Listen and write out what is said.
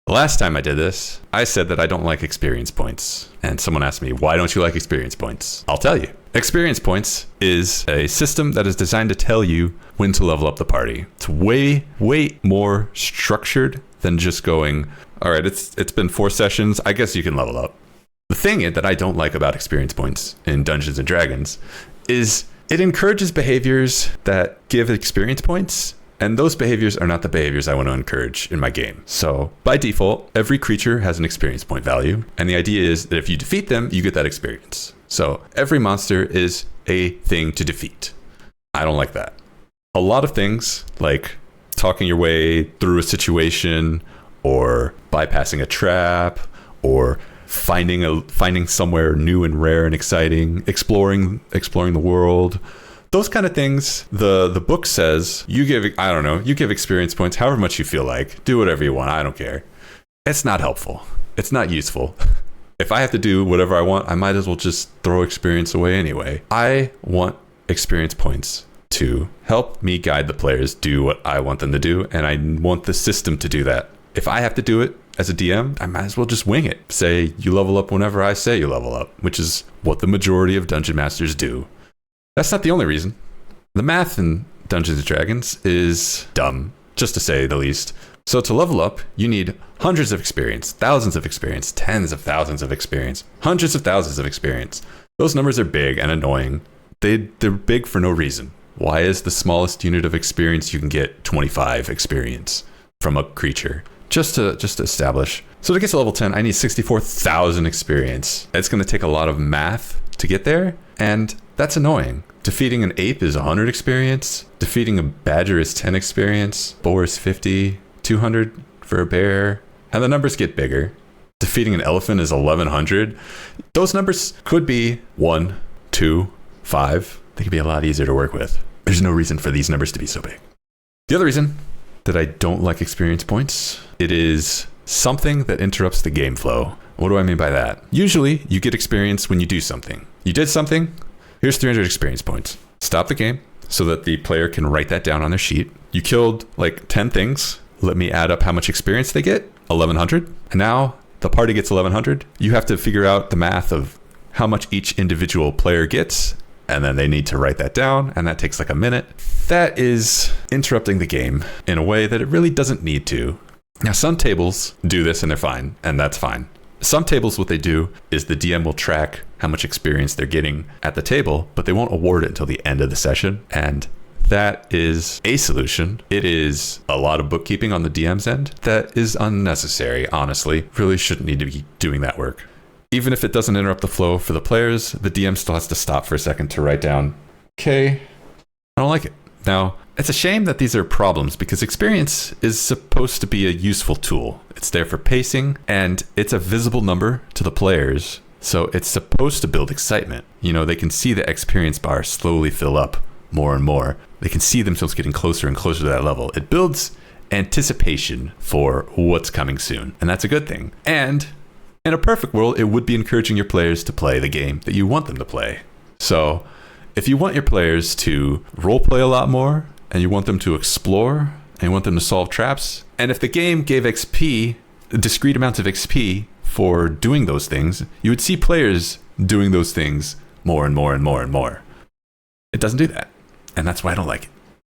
The last time I did this, I said that I don't like experience points. And someone asked me, why don't you like experience points? I'll tell you. Experience points is a system that is designed to tell you when to level up the party. It's way more structured than just going, all right, it's been 4 sessions, I guess you can level up. The thing that I don't like about experience points in Dungeons & Dragons is it encourages behaviors that give experience points, and those behaviors are not the behaviors I want to encourage in my game. So by default, every creature has an experience point value, and the idea is that if you defeat them, you get that experience. So every monster is a thing to defeat. I don't like that. A lot of things, like talking your way through a situation, or bypassing a trap, or finding somewhere new and rare and exciting, exploring the world. Those kind of things, the book says you give experience points however much you feel like. Do whatever you want. I don't care. It's not helpful. It's not useful. If I have to do whatever I want, I might as well just throw experience away anyway. I want experience points to help me guide the players do what I want them to do, and I want the system to do that. If I have to do it as a DM, I might as well just wing it. Say you level up whenever I say you level up, which is what the majority of dungeon masters do. That's not the only reason. The math in Dungeons & Dragons is dumb, just to say the least. So to level up, you need hundreds of experience, thousands of experience, tens of thousands of experience, hundreds of thousands of experience. Those numbers are big and annoying. They're big for no reason. Why is the smallest unit of experience you can get 25 experience from a creature? Just to establish. So to get to level 10, I need 64,000 experience. It's going to take a lot of math to get there, and that's annoying. Defeating an ape is 100 experience. Defeating a badger is 10 experience. Boar is 50. 200 for a bear. And the numbers get bigger. Defeating an elephant is 1,100. Those numbers could be 1, 2, 5. They could be a lot easier to work with. There's no reason for these numbers to be so big. The other reason that I don't like experience points, it is something that interrupts the game flow. What do I mean by that? Usually, you get experience when you do something. You did something, here's 300 experience points. Stop the game so that the player can write that down on their sheet. You killed like 10 things. Let me add up how much experience they get, 1,100. And now the party gets 1,100. You have to figure out the math of how much each individual player gets, and then they need to write that down, and that takes like a minute. That is interrupting the game in a way that it really doesn't need to. Now, some tables do this and they're fine, and that's fine. Some tables, what they do is the DM will track how much experience they're getting at the table, but they won't award it until the end of the session. And that is a solution. It is a lot of bookkeeping on the DM's end that is unnecessary, honestly. Really shouldn't need to be doing that work. Even if it doesn't interrupt the flow for the players, the DM still has to stop for a second to write down, okay, I don't like it. Now, it's a shame that these are problems because experience is supposed to be a useful tool. It's there for pacing, and it's a visible number to the players. So it's supposed to build excitement. You know, they can see the experience bar slowly fill up more and more. They can see themselves getting closer and closer to that level. It builds anticipation for what's coming soon, and that's a good thing. And in a perfect world, it would be encouraging your players to play the game that you want them to play. So if you want your players to role play a lot more, and you want them to explore, and you want them to solve traps, and if the game gave XP, discrete amounts of XP for doing those things, you would see players doing those things more and more and more and more. It doesn't do that, and that's why I don't like it.